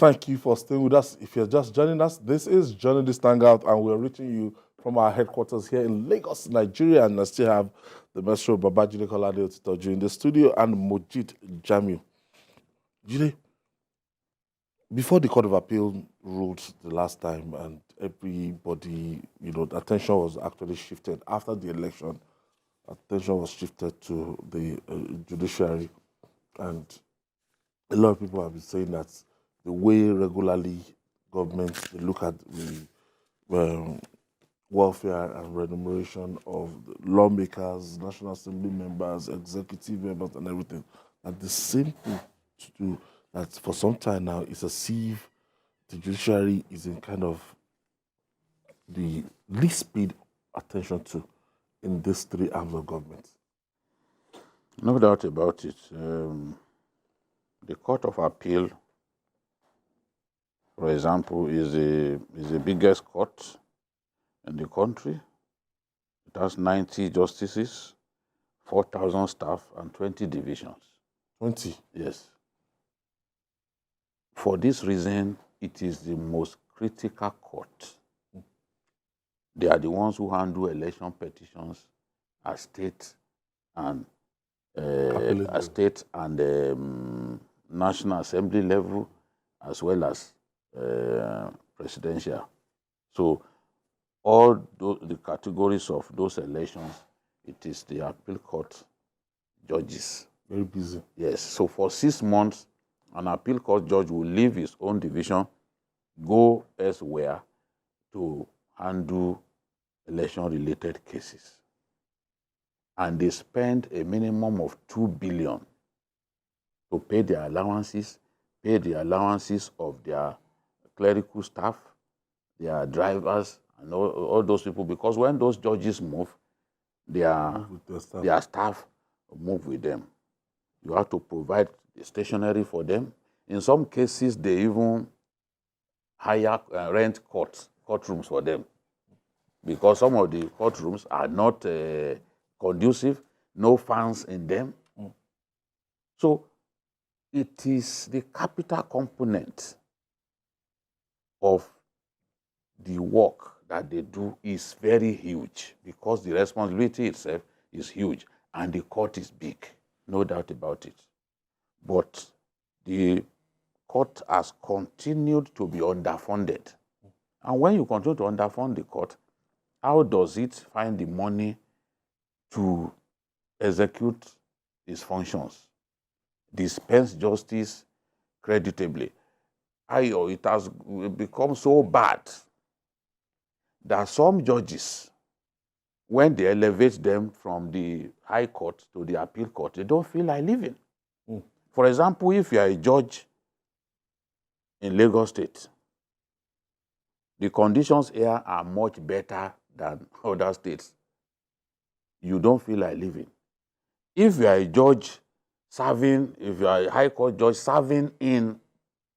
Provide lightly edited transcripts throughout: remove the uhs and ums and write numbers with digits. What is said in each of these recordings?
Thank you for staying with us. If you're just joining us, this is Journalist Hangout, and we're reaching you from our headquarters here in Lagos, Nigeria. And I still have the Maestro Babajide Kolade Otitoju in the studio and Mojid Jamiu. Jide, before the Court of Appeal ruled the last time, and everybody, the attention was actually shifted after the election. Attention was shifted to the judiciary, and a lot of people have been saying that the way regularly governments they look at the welfare and remuneration of the lawmakers, National Assembly members, executive members, and everything, that the same thing to do that for some time now is as if the judiciary is in kind of the least paid attention to in these three arms of government. No doubt about it. The Court of Appeal, for example, is the biggest court in the country. It has 90 justices, 4,000 staff, and 20 divisions. 20? Yes. For this reason, it is the most critical court. They are the ones who handle election petitions at state and National Assembly level, as well as presidential. So all the categories of those elections, it is the appeal court judges. Very busy. Yes. So for 6 months, an appeal court judge will leave his own division, go elsewhere to handle election-related cases. And they spend a minimum of 2 billion to pay their allowances, pay the allowances of their clerical staff, their drivers, and all those people. Because when those judges move, their staff move with them. You have to provide the stationery for them. In some cases, they even hire rent courtrooms for them, because some of the courtrooms are not conducive, no fans in them. So it is the capital component of the work that they do is very huge, because the responsibility itself is huge and the court is big, no doubt about it. But the court has continued to be underfunded. And when you continue to underfund the court, how does it find the money to execute its functions, dispense justice creditably? It has become so bad that some judges, when they elevate them from the high court to the appeal court, they don't feel like living. For example, if you are a judge in Lagos State, the conditions here are much better than other states. You don't feel like living. If you are a judge serving, if you are a high court judge serving in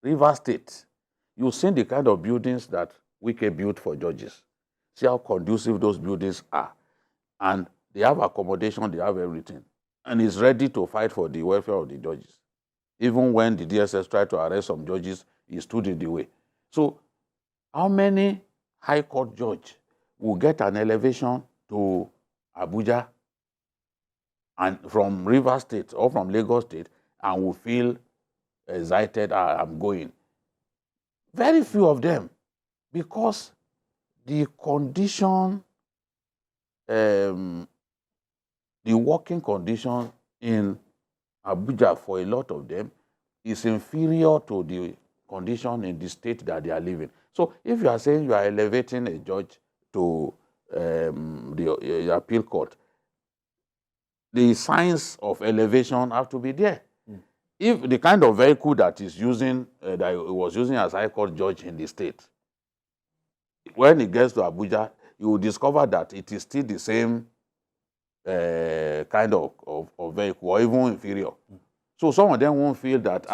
Rivers State, you've seen the kind of buildings that Wike built for judges. See how conducive those buildings are. And they have accommodation, they have everything. And he's ready to fight for the welfare of the judges. Even when the DSS tried to arrest some judges, he stood in the way. So how many high court judge will get an elevation to Abuja and from Rivers State or from Lagos State and will feel excited, I'm going? Very few of them, because the condition, the working condition in Abuja for a lot of them is inferior to the condition in the state that they are living. So if you are saying you are elevating a judge to the appeal court, the signs of elevation have to be there. If the kind of vehicle that is using, that he was using as high court judge in the state, when it gets to Abuja, you will discover that it is still the same kind of vehicle, or even inferior. So some of them won't feel that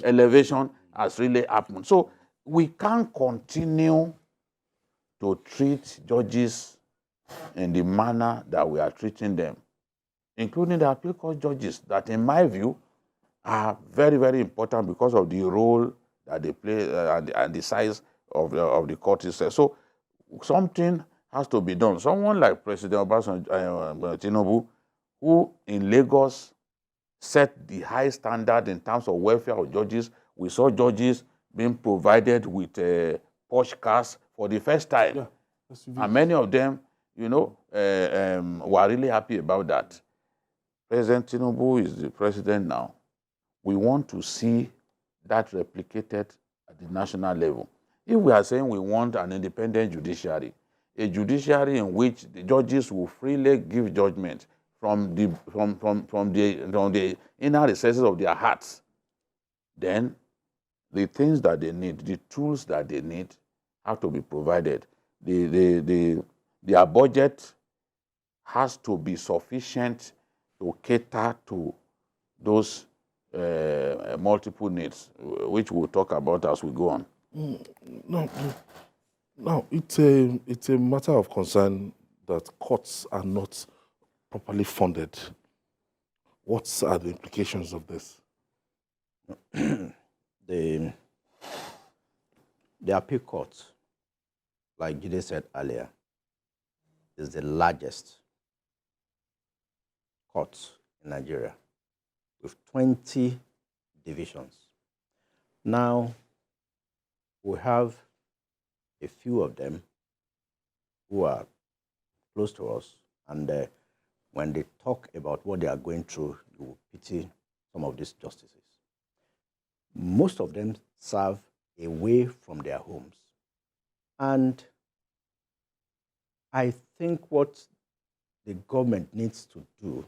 elevation has really happened. So we can't continue to treat judges in the manner that we are treating them, including the appeal court judges, that in my view are very, very important because of the role that they play and the size of the court itself. So something has to be done. Someone like President Obasanjo Tinubu, who in Lagos set the high standard in terms of welfare of judges. We saw judges being provided with Porsche cars for the first time. Yeah, and many of them, were really happy about that. President Tinubu is the president now. We want to see that replicated at the national level. If we are saying we want an independent judiciary, a judiciary in which the judges will freely give judgment from the inner recesses of their hearts, then the things that they need, the tools that they need, have to be provided. Their budget has to be sufficient to cater to those multiple needs, which we'll talk about as we go on. No, it's a matter of concern that courts are not properly funded. What are the implications of this? The appeal court, like Jide said earlier, is the largest court in Nigeria with 20 divisions. Now, we have a few of them who are close to us, and when they talk about what they are going through, you will pity some of these justices. Most of them serve away from their homes. And I think what the government needs to do,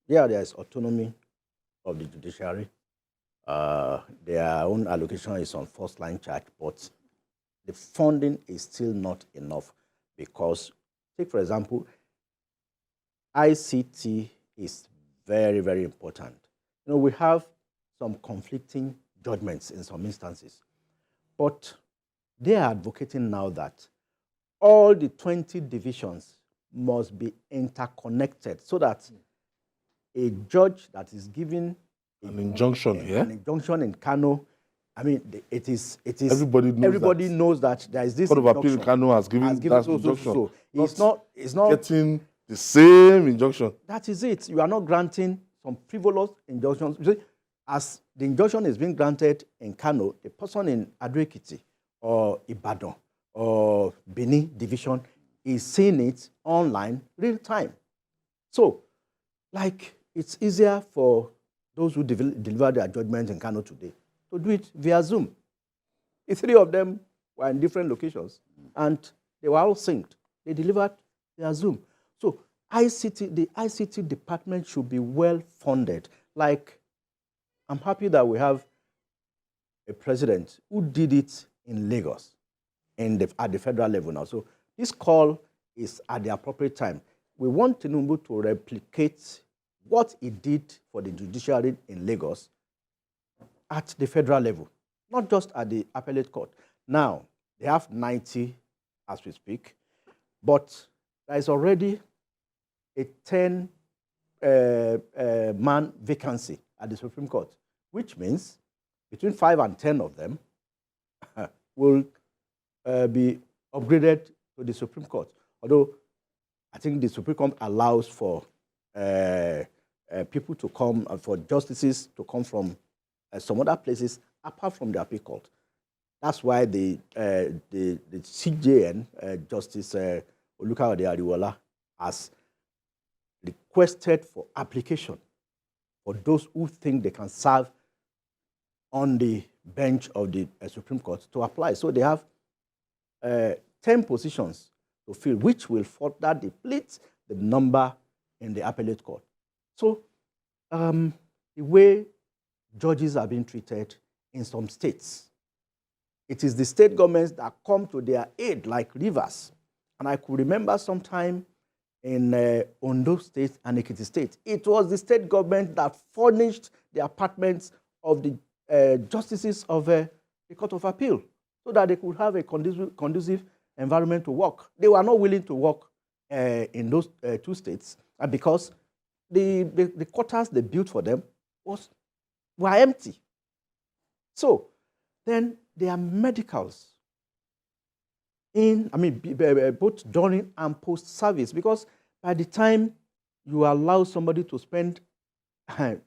there is autonomy of the judiciary. Their own allocation is on first line charge, but the funding is still not enough because, take for example, ICT is very, very important. We have some conflicting judgments in some instances, but they are advocating now that all the 20 divisions must be interconnected so that a judge that is giving an injunction here, an injunction in Kano, I mean, it is. Everybody knows that there is this. Court of Appeal in Kano has given that injunction. So it's not getting the same injunction. That is it. You are not granting some frivolous injunctions. As the injunction is being granted in Kano, the person in Ado-Ekiti or Ibadan or Benin division is seeing it online real time. So, it's easier for those who deliver their judgment in Kano today to do it via Zoom. The three of them were in different locations, and they were all synced. They delivered via Zoom. So, the ICT department should be well funded. I'm happy that we have a president who did it in Lagos at the federal level now. So this call is at the appropriate time. We want Tinubu to replicate what he did for the judiciary in Lagos at the federal level, not just at the appellate court. Now, they have 90 as we speak, but there is already a 10-man vacancy at the Supreme Court, which means between 5 and 10 of them will be upgraded to the Supreme Court. Although I think the Supreme Court allows for people to come, for justices to come from some other places apart from the appeal court. That's why the CJN, Justice Olukayode Ariwola, has requested for application for those who think they can serve on the bench of the Supreme Court to apply. So they have 10 positions to fill, which will further deplete the number in the appellate court. So the way judges are being treated in some states, it is the state governments that come to their aid, like Rivers. And I could remember sometime in Ondo State and Ekiti State, it was the state government that furnished the apartments of the justices of the Court of Appeal so that they could have a conducive environment to work. They were not willing to work in those two states because the quarters they built for them were empty. So Then there are medicals both during and post-service, because by the time you allow somebody to spend the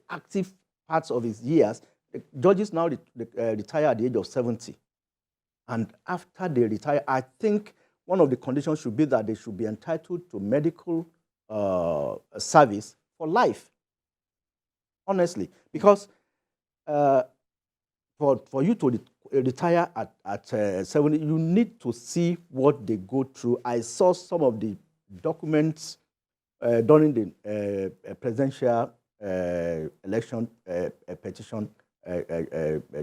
active parts of his years, the judges now retire at the age of 70. And after they retire, I think one of the conditions should be that they should be entitled to medical service for life. Honestly, because for you to retire at 70, you need to see what they go through. I saw some of the documents during the presidential election petition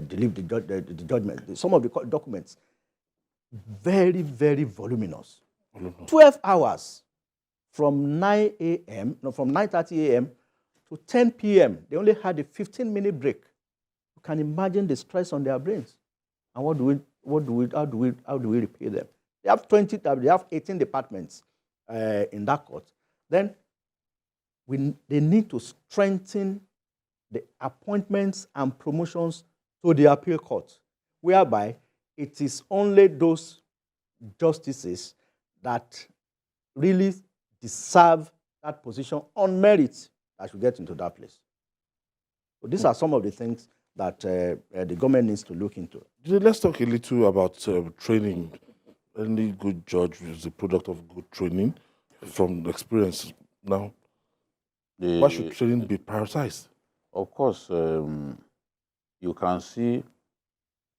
delivered the judgment. Some of the documents, very, very voluminous. 12 hours from 9 a.m., no, from 9:30 a.m. to 10 p.m. They only had a 15-minute break. You can imagine the stress on their brains. And how do we repay them? They have 18 departments in that court. Then they need to strengthen the appointments and promotions to the appeal court, whereby it is only those justices that really deserve that position on merit that should get into that place. So these are some of the things that the government needs to look into. Let's talk a little about training. Any good judge is the product of good training from experience. Now, why should training be prioritized? Of course, you can see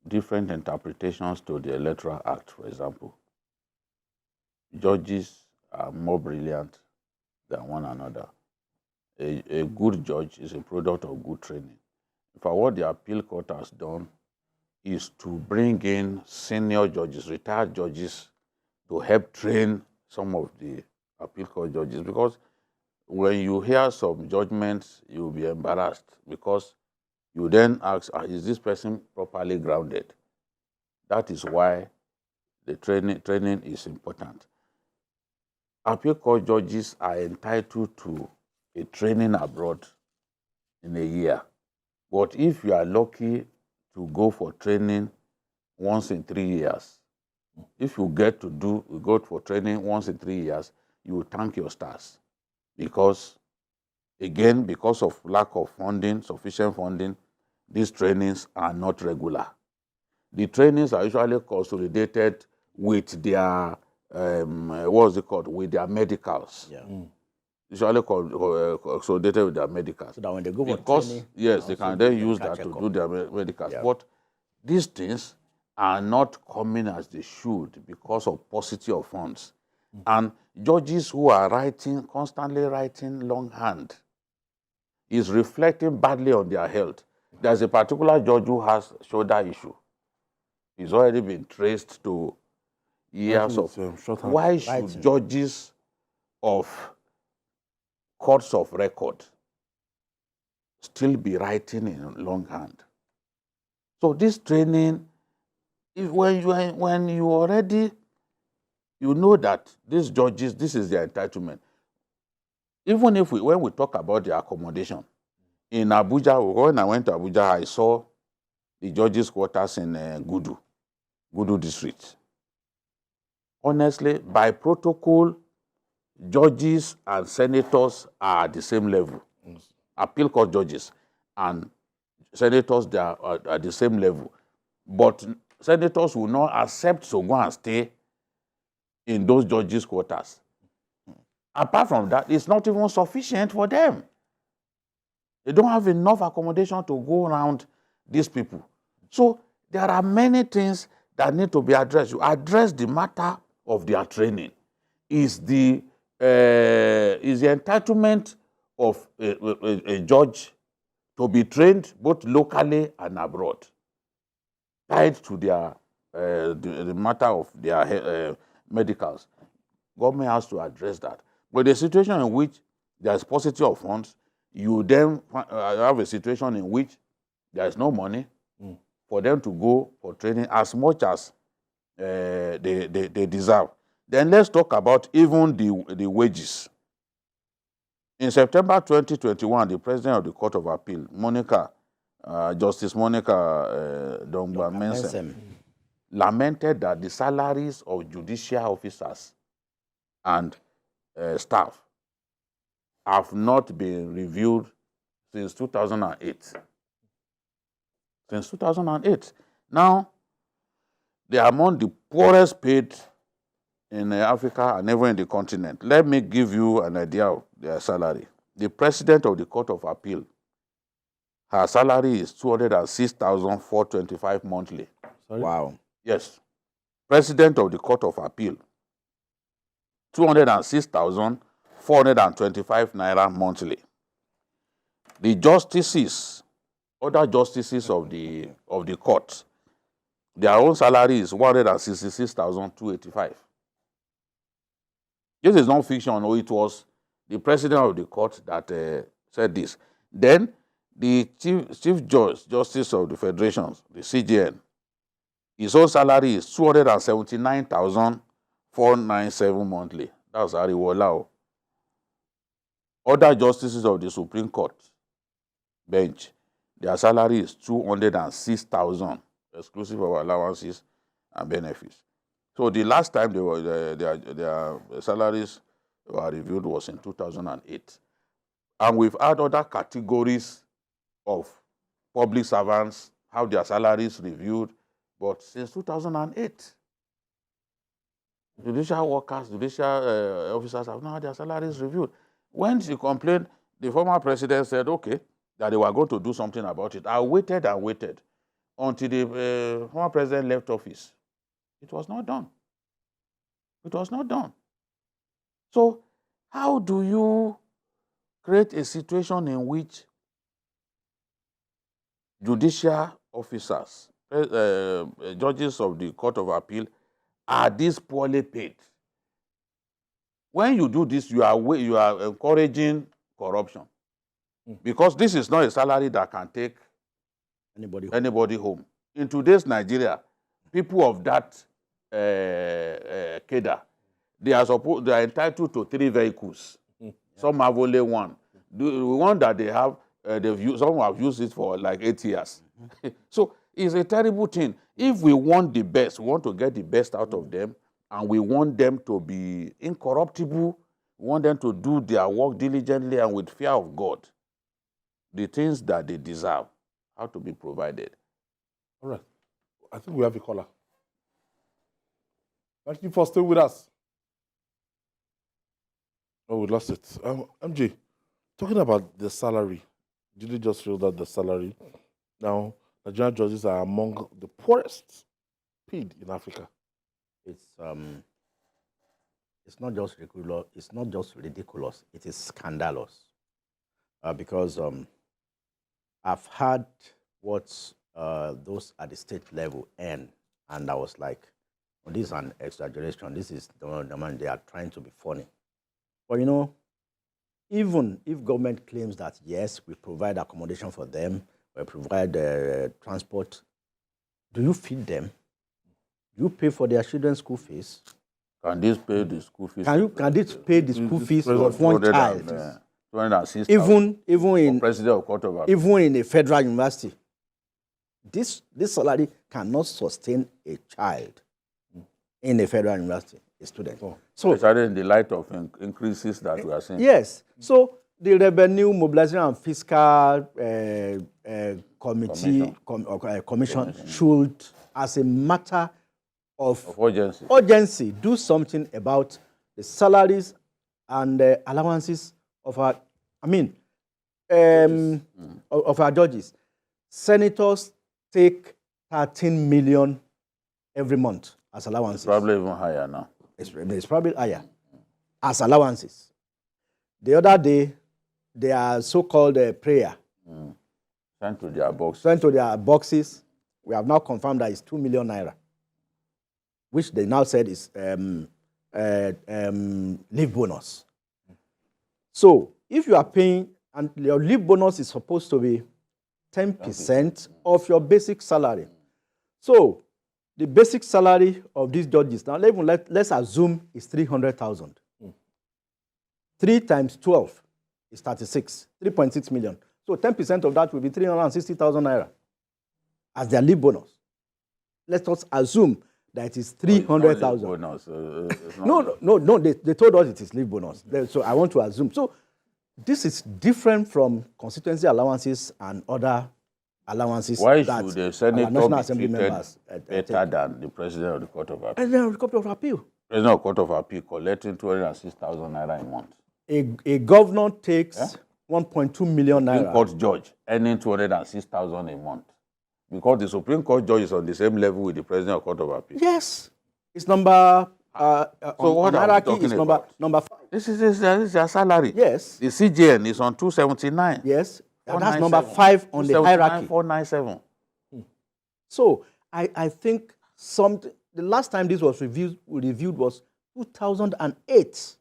different interpretations to the Electoral Act, for example. Judges are more brilliant than one another. A good judge is a product of good training. In fact, what the appeal court has done is to bring in senior judges, retired judges, to help train some of the appeal court judges, because when you hear some judgments, you'll be embarrassed, because you then ask, is this person properly grounded? That is why the training is important. Appeal court judges are entitled to a training abroad in a year. But if you are lucky to go for training once in 3 years, if you get to go for training once in 3 years, you will thank your stars. Because, again, because of lack of funding, sufficient funding, these trainings are not regular. The trainings are usually consolidated with their, with their medicals. Yeah. Usually consolidated with their medicals. So that when they go for training, yes, they can then use that to do their medicals. Yeah. But these things are not coming as they should because of paucity of funds. And judges who are constantly writing longhand, is reflecting badly on their health. There's a particular judge who has shoulder issue. He's already been traced to years of... Why should judges of courts of record still be writing in longhand? So this training, when you already, you know that these judges, this is their entitlement. Even if when we talk about the accommodation, in Abuja, when I went to Abuja, I saw the judges' quarters in Gudu district. Honestly, by protocol, judges and senators are at the same level. Yes. Appeal court judges and senators, they are at the same level. But senators will not accept to go and stay in those judges' quarters. Apart from that, it's not even sufficient for them. They don't have enough accommodation to go around these people. So there are many things that need to be addressed. You address the matter of their training. Is the entitlement of a judge to be trained both locally and abroad, tied to their the matter of their medicals. Government has to address that. But the situation in which there is paucity of funds, you then have a situation in which there is no money for them to go for training as much as they deserve. Then let's talk about even the wages. In September 2021, the president of the Court of Appeal, Monica Justice Monica Dongba Mensem, lamented that the salaries of judicial officers and staff have not been reviewed since 2008. Since 2008. Now, they are among the poorest paid in Africa and even in the continent. Let me give you an idea of their salary. The president of the Court of Appeal, her salary is 206,425 monthly. Sorry? Wow. Yes. President of the Court of Appeal, 206,425 naira monthly. The justices, other justices of the court, their own salary is 166,285. This is not fiction. No, it was the president of the court that said this. Then the chief justice of the federations, the CJN, his own salary is 279,497 monthly. That's Ariwola. Other justices of the Supreme Court bench, their salary is 206,000, exclusive of allowances and benefits. So the last time their salaries were reviewed was in 2008. And we've had other categories of public servants have their salaries reviewed, but since 2008, judicial workers, judicial officers have not had their salaries reviewed. When she complained, the former president said, okay, that they were going to do something about it. I waited and waited until the former president left office. It was not done. It was not done. So how do you create a situation in which judicial officers, judges of the Court of Appeal, are this poorly paid? When you do this, you are encouraging corruption. Because this is not a salary that can take anybody home. In today's Nigeria, people of that cadre, they are entitled to 3 vehicles. Some have only one. The one that they have, some have used it for like 8 years. So it's a terrible thing. If we want the best, we want to get the best out of them, and we want them to be incorruptible, we want them to do their work diligently and with fear of God, the things that they deserve have to be provided. All right. I think we have a caller. Thank you for staying with us. Oh, we lost it. MJ, talking about the salary, did you just feel that the salary now, Nigerian judges are among the poorest paid in Africa? It's not just ridiculous. It's not just ridiculous. It is scandalous. Because I've heard what those at the state level earn, and I was like, oh, this is an exaggeration. This is the man, they are trying to be funny. But you know, even if government claims that yes, we provide accommodation for them, we provide transport, do you feed them? Do you pay for their children's school fees? Can this pay the school fees? Can this pay the school fees of one child? 206,000. Even in president of Court of Appeal. Even in a federal university, this salary cannot sustain a child in a federal university, a student. So, especially in the light of increases that we are seeing. Yes. So the Revenue Mobilization and Fiscal Commission should, as a matter of urgency, do something about the salaries and allowances of our, of our judges. Senators take 13 million every month as allowances. It's probably even higher now. It's probably higher as allowances. The other day, their so-called prayer sent to their boxes. Sent to their boxes. We have now confirmed that it's 2 million naira, which they now said is leave bonus. So if you are paying, and your leave bonus is supposed to be 10% of your basic salary. So the basic salary of these judges, now let's assume is 300,000. 3 times 12 is 36, 3.6 million. So 10% of that will be 360,000 naira as their leave bonus. Let us assume that it is 300,000. Bonus. No. They told us it is leave bonus. So I want to assume. So this is different from constituency allowances and other allowances. Why that should the our senator National be Assembly treated members better than the president of the Court of Appeal? And then the Court of Appeal. President of the Court of Appeal collecting 206,000 naira a month. A governor takes 1.2 million Supreme naira. Court judge earning 206,000 a month. Because the Supreme Court judge is on the same level with the president of the Court of Appeal. Yes. It's number So what are we talking is about? number 5. This is their salary. Yes. The CJN is on 279. Yes. And that's number 5 on the hierarchy. 497. So I think the last time this was reviewed was 2008.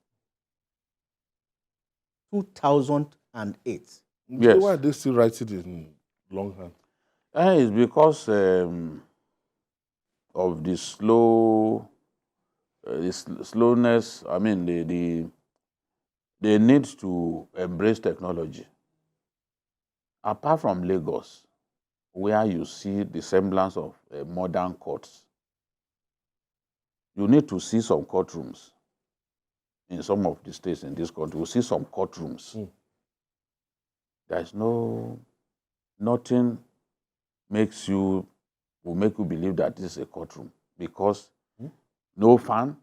2008. Yes. Why are they still writing it in longhand? It's because of the slowness. I mean, they need to embrace technology. Apart from Lagos, where you see the semblance of modern courts, you need to see some courtrooms in some of the states in this country. You see some courtrooms. There's nothing will make you believe that this is a courtroom, because no fan,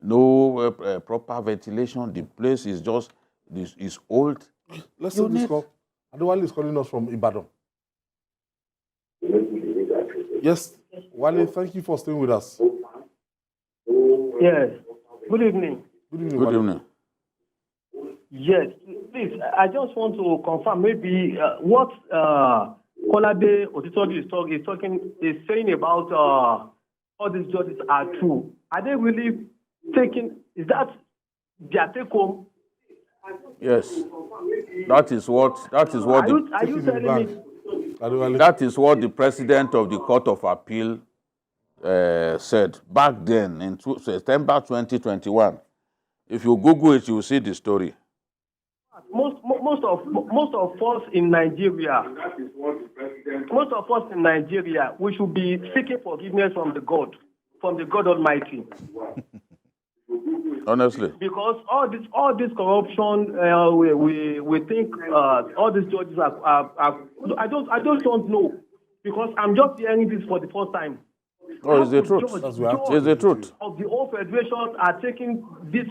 no proper ventilation. The place is just is old. Let's take this call. Adewale is calling us from Ibadan. Yes, Wale, thank you for staying with us. Yes. Good evening. Good evening. Good Wale. evening. Yes, please. I just want to confirm maybe what Kolade Otitoju is saying about all these judges are true. Are they really taking? Is that their take home? Yes, that is what Are you telling me? Adewale. that is what the president of the Court of Appeal said back then in September 2021. If you Google it, you will see the story. Most of us in Nigeria, we should be seeking forgiveness from the God Almighty. Honestly. Because all this corruption, we think all these judges are I just don't know, because I'm just hearing this for the first time. Oh, it's the truth. It's the truth. Of the whole federation are taking this.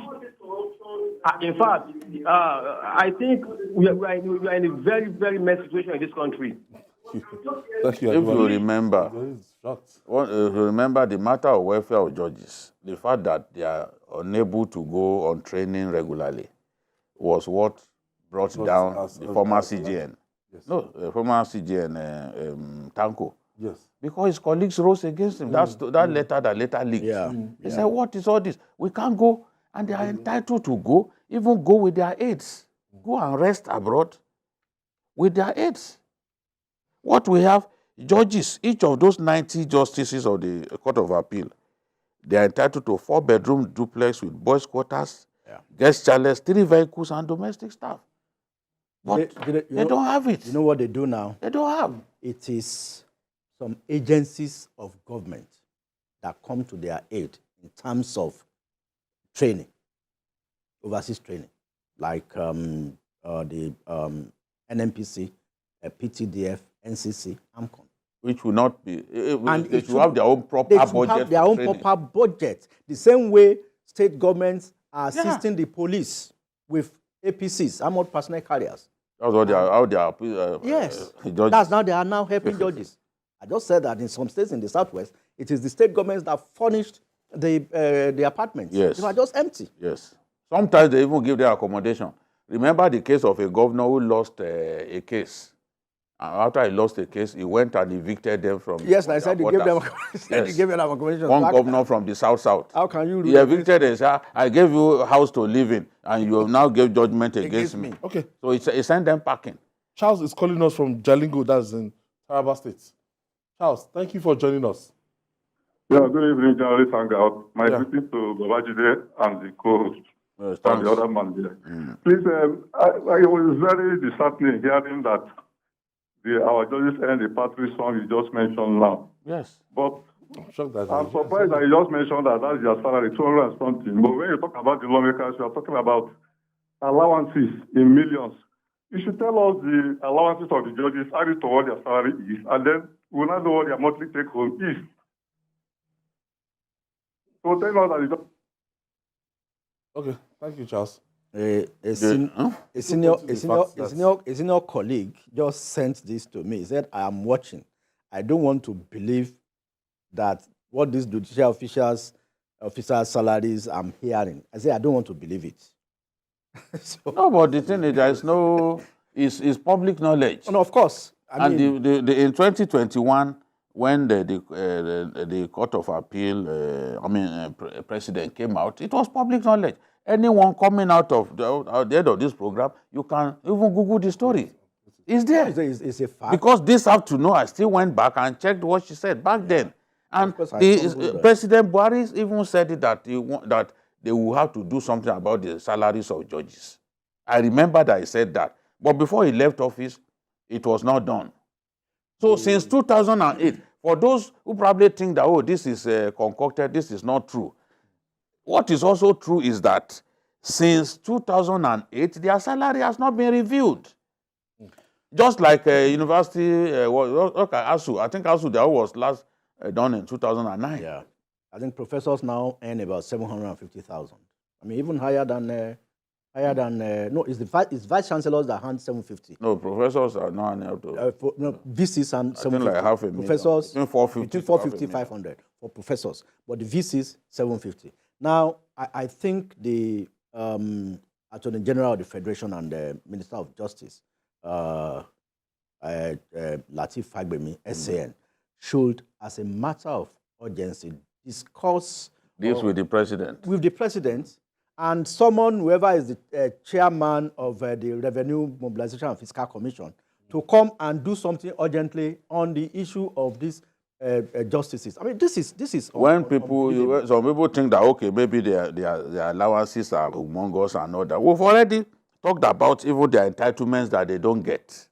In fact, I think we are in a very, very messy situation in this country. Thank you, If you remember the matter of welfare of judges, the fact that they are unable to go on training regularly was what brought down the former CGN. Yes. No, the former CGN, Tanko. Yes. Because his colleagues rose against him. That's that letter that later leaked. Yeah. They said, what is all this? We can't go. And they are entitled to go, even go with their aides. Go and rest abroad with their aides. What we have, judges, each of those 90 justices of the Court of Appeal, they are entitled to 4-bedroom duplex with boys' quarters, guest chalets, 3 vehicles, and domestic staff. But they don't have it. You know what they do now? They don't have. It is some agencies of government that come to their aid in terms of training, overseas training, like the NNPC, PTDF, NCC, AMCON. Which will not be, And they should have their own proper they should budget. have their own proper budget. The same way state governments are assisting the police with APCs, armored personnel carriers. That's what they are, how they are. Yes, judges. that's now they are now helping judges. I just said that in some states in the southwest, it is the state governments that furnished the apartments. Yes. They were just empty. Yes. Sometimes they even give their accommodation. Remember the case of a governor who lost a case. And after he lost a case, he went and evicted them from. Yes, I said he gave them. Yes. He gave them accommodation. One governor from the south. How can you? He evicted and said, "I gave you a house to live in, and you have now gave judgment against me." Okay. So he sent them packing. Charles is calling us from Jalingo, that's in Taraba State. Charles, thank you for joining us. Yeah, good evening, journalist Hangout. My greeting to Babajide and the co-host. Yes, from thanks. the other man there. Please, I was very disheartening hearing that our judges earned the patriot song you just mentioned now. Yes. But I'm shocked that I'm surprised that you just mentioned that that's their salary, 200 and something. But when you talk about the lawmakers, you are talking about allowances in millions. You should tell us the allowances of the judges, added to what their salary is, and then we'll not know what their monthly take home is. So tell us that it's Okay, thank you, Charles. A Huh? senior colleague just sent this to me. He said, I am watching. I don't want to believe that what these judicial officers' salaries I'm hearing. I said, I don't want to believe it. So, No, but the thing is, there is no, it's public knowledge. and of course, I mean, And in 2021, when the Court of Appeal, President came out, it was public knowledge. Anyone coming out of the end of this program, you can even Google the story. It's there. it's a fact. Because this afternoon, I still went back and checked what she said back then. And course, I followed that. President Buhari even said it that they will have to do something about the salaries of judges. I remember that he said that. But before he left office, it was not done. So since 2008, for those who probably think that, oh, this is concocted, this is not true. What is also true is that since 2008, their salary has not been reviewed. Just like university, ASU, I think ASU, that was last done in 2009. Yeah, I think professors now earn about 750,000. I mean, even higher than no, it's vice chancellors that hand 750. No, professors are not able to. VCs and I think like 500,000. professors Between 450 between to 450 500,000. 500 for professors, but the VCs 750. Now, I think the Attorney General of the Federation and the Minister of Justice, Lateef Fagbemi, SAN, should, as a matter of urgency, discuss This with the president. with the president and summon whoever is the chairman of the Revenue Mobilization and Fiscal Commission to come and do something urgently on the issue of these justices. I mean, this is When some people think that, okay, maybe their allowances are humongous and all that. We've already talked about even their entitlements that they don't get.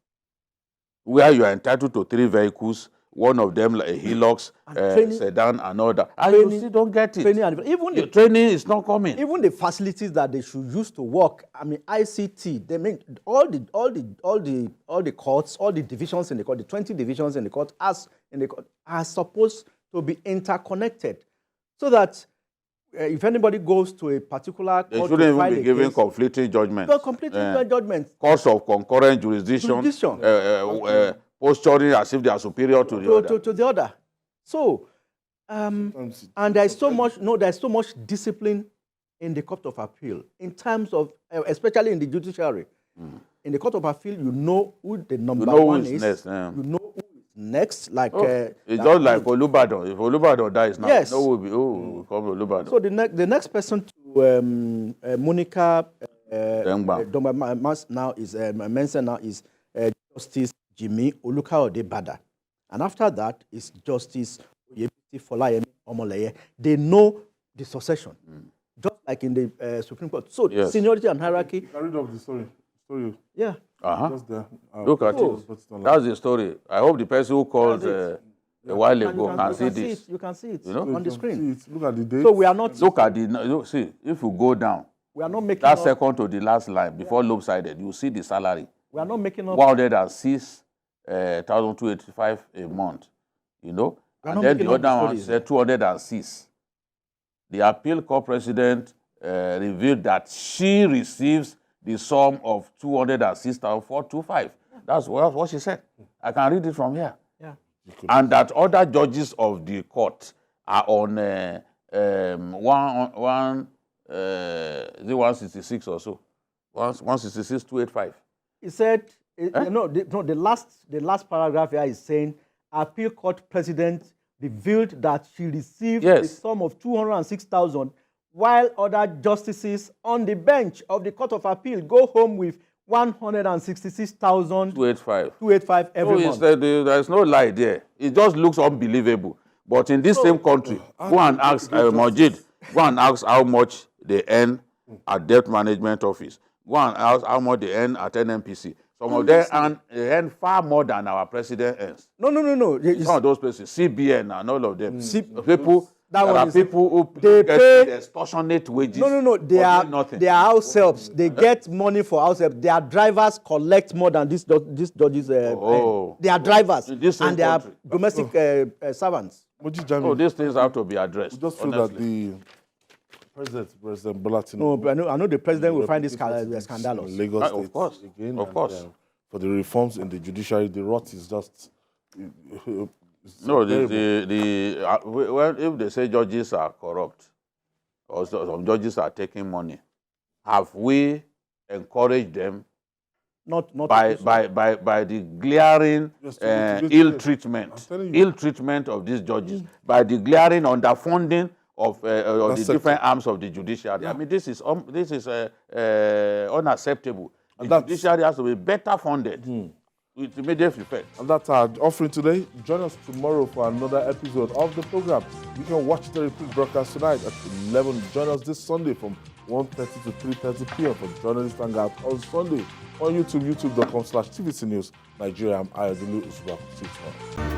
Where you are entitled to 3 vehicles, one of them like a Hilux, sedan, and all that. And you still don't get it. The training is not coming. Even the facilities that they should use to work, I mean, ICT, they make all the courts, all the divisions in the court, the 20 divisions in the court, are supposed to be interconnected, so that if anybody goes to a particular They court shouldn't to file even be a giving case, conflicting judgments. no, completely judgment. Courts of concurrent jurisdiction. Posturing as if they are superior to the other. To the other. So, and there's so much discipline in the Court of Appeal in terms of, especially in the judiciary. In the Court of Appeal, you know who the number one is. Next, You know who is next. Like it's just like Olubadan. If Olubadan dies now, yes. no will be will come Olubadan. So the next person to Monica now is mentioned now is Justice Jimmy Olukaode-Bada, and after that is Justice Oyebisi Folayemi Omoleye. They know the succession, just like in the Supreme Court. So Yes. seniority and hierarchy. You can read off the story. Yeah. Just there. Look at it. That's the story. I hope the person who called a while And ago can see this. You can see it You know? on the screen. Look at the date. So we are not. Look at see, if you go down, We are not making. that up, second to the last line before lopsided, you see the salary. We are not making up. 106,285 a month, you know, We're and not then making the up the other one stories, said 206. The appeal court president revealed that she receives the sum of 206,425. That's what she said. I can read it from here. Yeah. And that other judges of the court are on 166 or so, 166, 285. He said, the last paragraph here is saying, appeal court president revealed that she received a sum of 206,000, while other justices on the bench of the Court of Appeal go home with 166,000 285 every month. There is no lie there. It just looks unbelievable. But in this same country, go and ask Majid, go and ask how much they earn at debt management office. Go and ask how much they earn at NNPC. Some of them earn far more than our president earns. No. Some of those places, CBN and all of them. People, That there one are is- people who they get pay- extortionate wages. No. They for are doing nothing. house helps. They get money for house help. Their drivers collect more than these judges. They are drivers In this same and they are country. domestic servants. Moji Jami, Oh, these things have to be addressed. we just feel honestly. that President Bola Tinubu, No, but I know the president will find this scandalous. in Lagos Of State course. again. Of and, course. for the reforms in the judiciary, the rot is just. It's No, terrible. well, if they say judges are corrupt, or some judges are taking money, have we encouraged them Not by the glaring Yes, to ill I'm treatment, telling you. ill treatment of these judges, by the glaring underfunding of the sector. different arms of the judiciary? I mean, this is unacceptable. The And that's- judiciary has to be better funded with immediate effect. And that's our offering today. Join us tomorrow for another episode of the program. You can watch the repeat broadcast tonight at 11. Join us this Sunday from 1:30 to 3:30 p.m. for Journalist Hangout on Sunday on YouTube, youtube.com/TVC News Nigeria. I'm Ayodele Usuba. See you tomorrow.